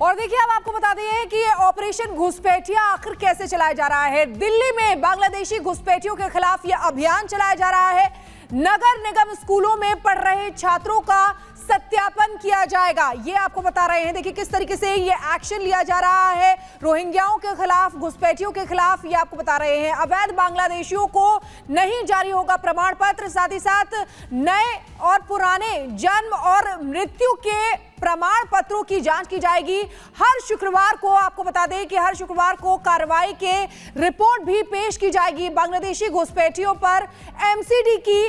और देखिए अब आपको बता दें कि ये ऑपरेशन घुसपैठिया आखिर कैसे चलाया जा रहा है। दिल्ली में बांग्लादेशी घुसपैठियों के खिलाफ ये अभियान चलाया जा रहा है। नगर निगम स्कूलों में पढ़ रहे छात्रों का सत्यापन किया जाएगा, ये आपको बता रहे हैं। देखिए किस तरीके से ये एक्शन लिया जा रहा है रोहिंग्याओं के खिलाफ, घुसपैठियों के खिलाफ, ये आपको बता रहे हैं। अवैध बांग्लादेशियों को नहीं जारी होगा प्रमाण पत्र, साथ ही साथ नए और पुराने जन्म और मृत्यु के प्रमाण पत्रों की जांच की जाएगी। हर शुक्रवार को आपको बता दें कि हर शुक्रवार को कार्रवाई के रिपोर्ट भी पेश की जाएगी। बांग्लादेशी घुसपैठियों पर एमसीडी की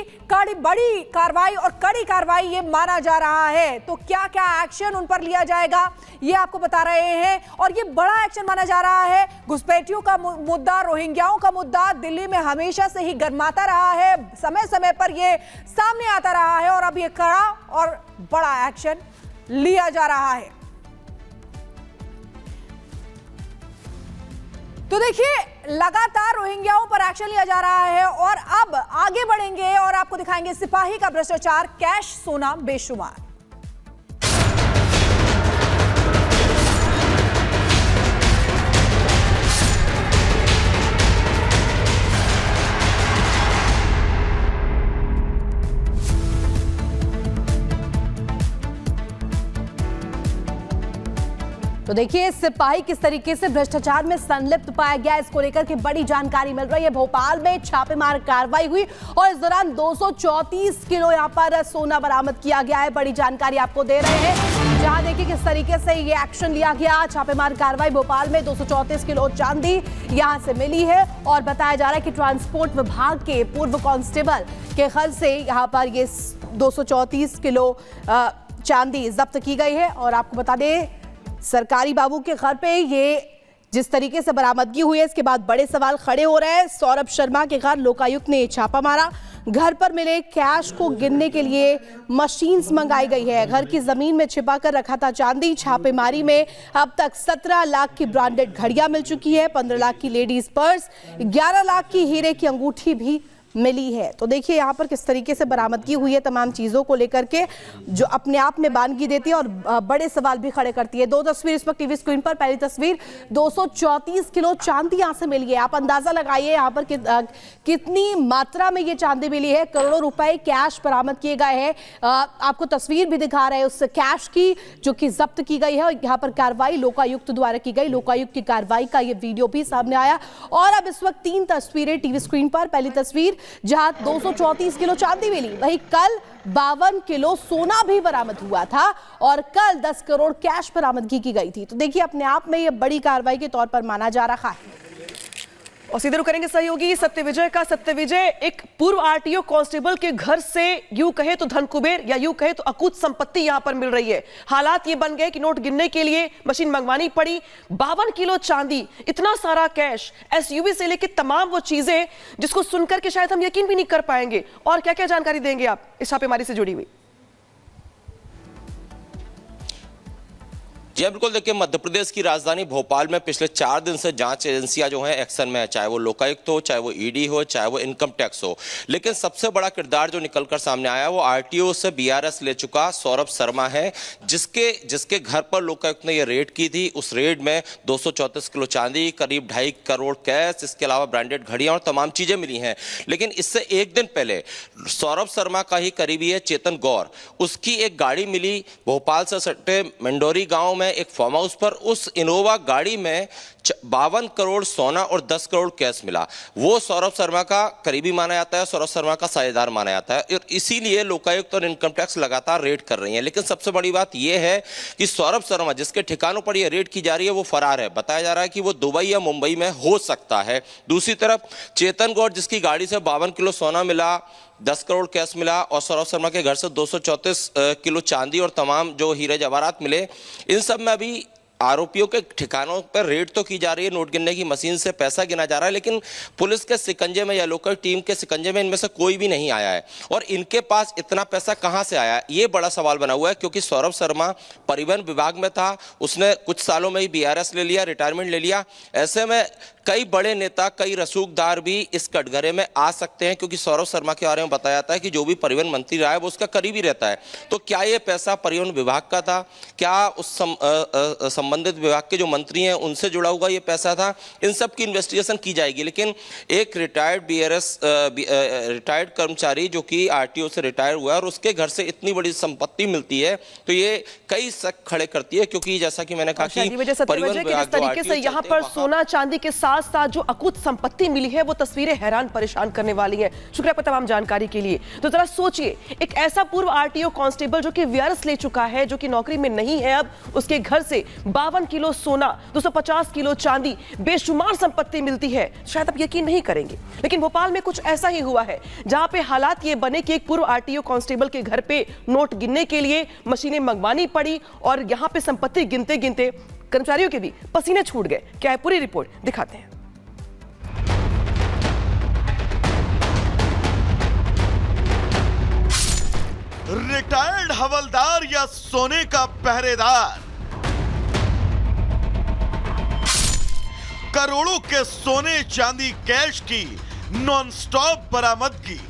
बड़ी कार्रवाई और कड़ी कार्रवाई ये माना जा रहा है। तो क्या क्या एक्शन उन पर लिया जाएगा ये आपको बता रहे हैं, और ये बड़ा एक्शन माना जा रहा है। घुसपैठियों का मुद्दा, रोहिंग्याओं का मुद्दा दिल्ली में हमेशा से ही गरमाता रहा है, समय समय पर ये सामने आता रहा है, और अब ये कड़ा और बड़ा एक्शन लिया जा रहा है। तो देखिए लगातार रोहिंग्याओं पर एक्शन लिया जा रहा है, और अब आगे बढ़ेंगे और आपको दिखाएंगे सिपाही का भ्रष्टाचार, कैश सोना बेशुमार। तो देखिए सिपाही किस तरीके से भ्रष्टाचार में संलिप्त पाया गया, इसको लेकर के बड़ी जानकारी मिल रही है। भोपाल में छापेमार कार्रवाई हुई और इस दौरान 234 किलो यहां पर सोना बरामद किया गया है। बड़ी जानकारी आपको दे रहे हैं, जहां देखिए किस तरीके से ये एक्शन लिया गया। छापेमार कार्रवाई भोपाल में 234 किलो चांदी यहां से मिली है, और बताया जा रहा है कि ट्रांसपोर्ट विभाग के पूर्व कांस्टेबल के घर से यहां पर ये 234 किलो चांदी जब्त की गई है। और आपको बता दें सरकारी बाबू के घर पे ये जिस तरीके से बरामदगी हुई है, इसके बाद बड़े सवाल खड़े हो रहे हैं। सौरभ शर्मा के घर लोकायुक्त ने छापा मारा, घर पर मिले कैश को गिनने के लिए मशीन्स मंगाई गई है। घर की जमीन में छिपा कर रखा था चांदी। छापेमारी में अब तक 17 लाख की ब्रांडेड घड़ियां मिल चुकी है, 15 लाख की लेडीज पर्स, 11 लाख की हीरे की अंगूठी भी मिली है। तो देखिए यहाँ पर किस तरीके से बरामदगी हुई है तमाम चीजों को लेकर के, जो अपने आप में बानगी देती है और बड़े सवाल भी खड़े करती है। दो तस्वीर इस वक्त टीवी स्क्रीन पर। पहली तस्वीर 234 किलो चांदी यहाँ से मिली है। आप अंदाजा लगाइए यहाँ पर कितनी मात्रा में ये चांदी मिली है। करोड़ों रुपए कैश बरामद किए गए हैं। आपको तस्वीर भी दिखा रहे हैं उस कैश की जो कि जब्त की गई है। यहाँ पर कार्रवाई लोकायुक्त द्वारा की गई, लोकायुक्त की कार्रवाई का ये वीडियो भी सामने आया। और अब इस वक्त 3 तस्वीरें टीवी स्क्रीन पर। पहली तस्वीर जहां 234 किलो चांदी मिली, वहीं कल 52 किलो सोना भी बरामद हुआ था, और कल 10 करोड़ कैश बरामदगी की गई थी। तो देखिए अपने आप में यह बड़ी कार्रवाई के तौर पर माना जा रहा है। और सीधे रुक करेंगे सहयोगी सत्यविजय का। सत्यविजय, एक पूर्व आरटीओ कांस्टेबल के घर से यूं कहे तो धन कुबेर या यूं कहे तो अकूत संपत्ति यहां पर मिल रही है। हालात ये बन गए कि नोट गिनने के लिए मशीन मंगवानी पड़ी। 52 किलो चांदी, इतना सारा कैश, एसयूवी से लेकर तमाम वो चीजें जिसको सुनकर के शायद हम यकीन भी नहीं कर पाएंगे। और क्या क्या जानकारी देंगे आप इस छापेमारी से जुड़ी हुई? जी बिल्कुल, देखिए मध्य प्रदेश की राजधानी भोपाल में पिछले 4 दिन से जांच एजेंसियां जो हैं एक्शन में है, चाहे वो लोकायुक्त हो, चाहे वो ईडी हो, चाहे वो इनकम टैक्स हो। लेकिन सबसे बड़ा किरदार जो निकलकर सामने आया वो आरटीओ से बीआरएस ले चुका सौरभ शर्मा है, जिसके घर पर लोकायुक्त ने ये रेड की थी। उस रेड में 234 किलो चांदी, करीब 2.5 करोड़ कैश, इसके अलावा ब्रांडेड घड़ियां और तमाम चीजें मिली हैं। लेकिन इससे एक दिन पहले सौरभ शर्मा का ही करीबी है चेतन गौर, उसकी एक गाड़ी मिली भोपाल से सटे मंडोरी गांव में एक फार्म हाउस पर। उस इनोवा गाड़ी में 52 करोड़ सोना और 10 करोड़ कैश मिला। वो सौरभ शर्मा का करीबी माना जाता है, सौरभ शर्मा का साझेदार माना जाता है, और इसीलिए लोकायुक्त और इनकम टैक्स लगातार रेड कर रही है। लेकिन सबसे बड़ी बात यह है कि सौरभ शर्मा जिसके ठिकानों पर यह रेड की जा रही है वो फरार है। बताया जा रहा है कि वो दुबई या मुंबई में हो सकता है। दूसरी तरफ चेतन गौर जिसकी गाड़ी से 52 किलो सोना मिला, 10 करोड़ कैश मिला, और सौरभ शर्मा के घर से 234 किलो चांदी और तमाम जो हीरे जवाहरात मिले, इन सब में अभी आरोपियों के ठिकानों पर रेड तो की जा रही है, नोट गिनने की मशीन से पैसा गिना जा रहा है, लेकिन पुलिस के शिकंजे में या लोकल टीम के शिकंजे में इनमें से कोई भी नहीं आया है। और इनके पास इतना पैसा कहां से आया, ये बड़ा सवाल बना हुआ है। क्योंकि सौरभ शर्मा परिवहन विभाग में था, उसने कुछ सालों में ही बीआरएस ले लिया, रिटायरमेंट ले लिया। ऐसे में कई बड़े नेता, कई रसूखदार भी इस कटघरे में आ सकते हैं, क्योंकि सौरभ शर्मा के बारे में बताया जाता है कि जो भी परिवहन मंत्री रहा है वो उसका करीबी रहता है। तो क्या ये पैसा परिवहन विभाग का था? क्या उस संबंधित विभाग के जो मंत्री हैं उनसे जुड़ा हुआ ये पैसा था। इन सब की इन्वेस्टिगेशन की जाएगी। लेकिन एक रिटायर्ड कर्मचारी जो कि आरटीओ से रिटायर हुआ है और उसके घर से इतनी बड़ी संपत्ति मिलती है, तो ये कई शक खड़े करती है, क्योंकि जैसा कि मैंने कहा कि परिवहन विभाग जिस तरीके से यहाँ पर सोना चांदी के साथ साथ जो अकूत संपत्ति मिली है वो तस्वीरें हैरान परेशान करने वाली है। शुक्रिया आपका तमाम जानकारी के लिए। तो जरा सोचिए, एक ऐसा पूर्व आरटीओ कांस्टेबल जो कि वीआरएस ले चुका है, जो कि नौकरी में नहीं है अब, उसके घर से 52 किलो सोना, 250 किलो चांदी, बेशुमार संपत्ति मिलती है। शायद आप यकीन नहीं करेंगे, लेकिन भोपाल में कुछ ऐसा ही हुआ है, जहां पे हालात ये बने कि एक पूर्व आरटीओ कांस्टेबल के घर पे नोट गिनने के लिए मशीनें मंगवानी पड़ी और यहां पे संपत्ति गिनते गिनते कर्मचारियों के भी पसीने छूट गए। क्या है पूरी रिपोर्ट, दिखाते हैं। रिटायर्ड हवलदार या सोने का पहरेदार, करोड़ों के सोने चांदी कैश की नॉनस्टॉप बरामदगी।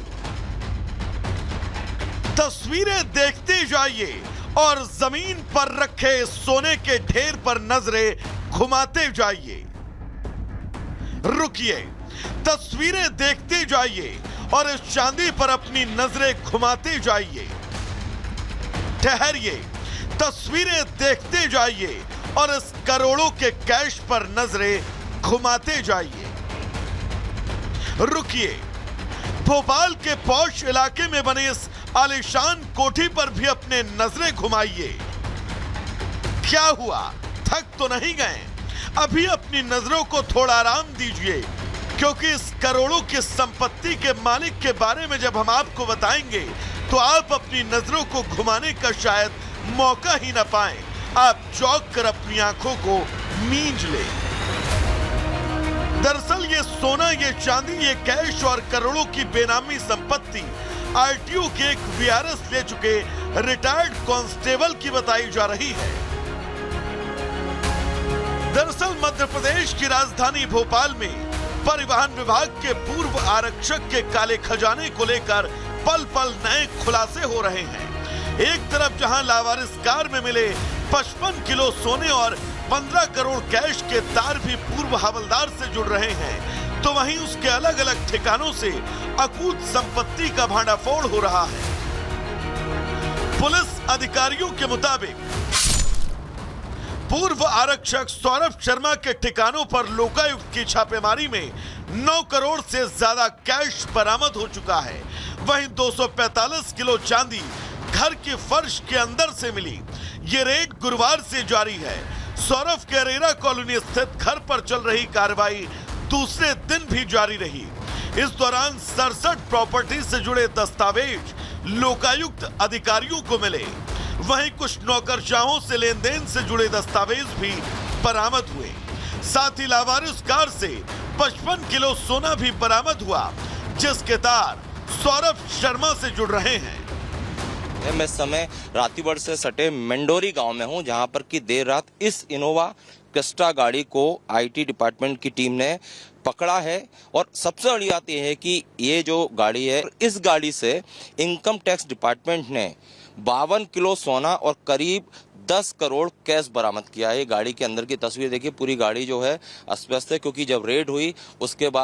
तस्वीरें देखते जाइए और जमीन पर रखे सोने के ढेर पर नजरें घुमाते जाइए। रुकिए, तस्वीरें देखते जाइए और इस चांदी पर अपनी नजरें घुमाते जाइए। ठहरिए, तस्वीरें देखते जाइए और इस करोड़ों के कैश पर नजरें घुमाते जाइए। रुकिए, भोपाल के पॉश इलाके में बने इस आलीशान कोठी पर भी अपने नजरें घुमाइए। क्या हुआ, थक तो नहीं गए? अभी अपनी नजरों को थोड़ा आराम दीजिए, क्योंकि इस करोड़ों की संपत्ति के मालिक के बारे में जब हम आपको बताएंगे तो आप अपनी नजरों को घुमाने का शायद मौका ही ना पाएं। आप चौंक कर अपनी आंखों को मींज लें। दरअसल ये सोना, ये चांदी, ये कैश और करोड़ों की बेनामी संपत्ति आरटीओ के एक वीआरएस ले चुके रिटायर्ड कांस्टेबल की बताई जा रही है। दरअसल मध्य प्रदेश की राजधानी भोपाल में परिवहन विभाग के पूर्व आरक्षक के काले खजाने को लेकर पल पल नए खुलासे हो रहे हैं। एक तरफ जहां लावारिस कार में मिले 55 किलो सोने और 15 करोड़ कैश के तार भी पूर्व हवलदार से जुड़ रहे हैं, तो वहीं उसके अलग अलग ठिकानों से अकूत संपत्ति का भांडाफोड़ हो रहा है। पुलिस अधिकारियों के मुताबिक पूर्व आरक्षक सौरभ शर्मा के ठिकानों पर लोकायुक्त की छापेमारी में 9 करोड़ से ज्यादा कैश बरामद हो चुका है। वहीं 245 किलो चांदी घर के फर्श के अंदर से मिली। ये रेड गुरुवार से जारी है। सौरभ के अरेरा कॉलोनी स्थित घर पर चल रही कार्रवाई दूसरे दिन भी जारी रही। इस दौरान 67 प्रॉपर्टी से जुड़े दस्तावेज लोकायुक्त अधिकारियों को मिले। वहीं कुछ नौकरशाहों से लेन देन से जुड़े दस्तावेज भी बरामद हुए। साथ ही लावारिस कार से 55 किलो सोना भी बरामद हुआ, जिसके तार सौरभ शर्मा से जुड़ रहे हैं। मैं इस समय रातीगढ़ से सटे मंडोरी गांव में हूं, जहां पर कि देर रात इस इनोवा क्रिस्टा गाड़ी को आईटी डिपार्टमेंट की टीम ने पकड़ा है। और सबसे बड़ी बात यह है कि ये जो गाड़ी है, इस गाड़ी से इनकम टैक्स डिपार्टमेंट ने 52 किलो सोना और करीब 10 करोड़ कैश बरामद किया है। गाड़ी के अंदर की तस्वीर देखिए, पूरी गाड़ी जो है अस्त व्यस्त है, क्योंकि जब रेड हुई उसके बाद